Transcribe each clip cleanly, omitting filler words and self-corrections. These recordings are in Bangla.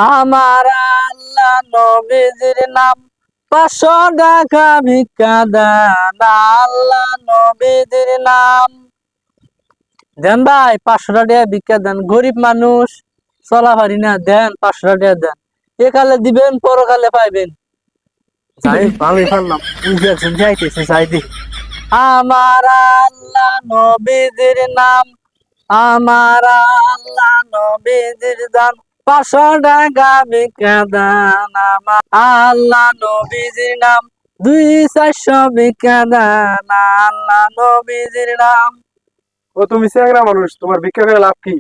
আমার আল্লাহ নবীজির নাম 500 টাকা ভিক্ষা দেন। আল্লাহ নবীজির নাম দেন ভাই, 500 টাকা ভিক্ষা দেন। গরিব মানুষ, চলা পারি না, দেন 500 টাকা দেন। একালে দিবেন, পরকালে পাইবেন। যাই ভালোই পারলাম, বুঝে একজন যাইতেছে, যাই দেখি। আমার আল্লাহ নবীজির নাম, আমার আল্লাহ নবীজির দান, 500 টাকা ভিক্ষা দান। আমার আল্লাহ নবীজির নাম, 200-400 ভিক্ষা দান। আল্লাহ নবীজির নাম। ও তুমি চ্যাংরা মানুষ, তোমার ভিক্ষা করে লাভ কি?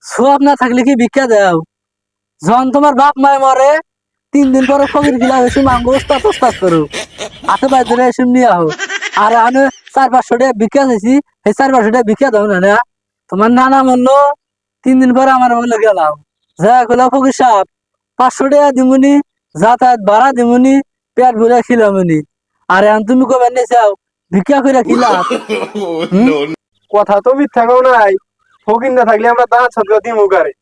সব না থাকলে কি ভিক্ষা দাও? যখন তোমার বাপ মায় মরে, 3 দিন পরে ফকির গিলা এসে মাঙ্গো ওস্তাদ ওস্তাদ করো, হাতে পায়ে ধরে এসে নিয়ে আহো। আর আমি 400-500 টাকা ভিক্ষা চাইছি, এই 400-500 টাকা ভিক্ষা দাও না না। তোমার নানা মরলো, 3 দিন পরে আমার বলে গেলাম, যা কইলা ফকির সাহেব, 500 টাকা দিমুনি, যাতায়াত ভাড়া দিমুনি, পেট ভরে খিলামুনি। আর এখন তুমি কবে নিয়ে চাও ভিক্ষা করে খিলাম? হুম? কথা তো মিথ্যা কও নাই। ফকির না থাকলে আমরা দাঁত ছাত্র দিমু গারে।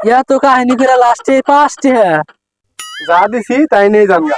ইয়া তো কাহিনী করে লাস্টে 5 টাকা। যা দিছি তাই নেই জানগা।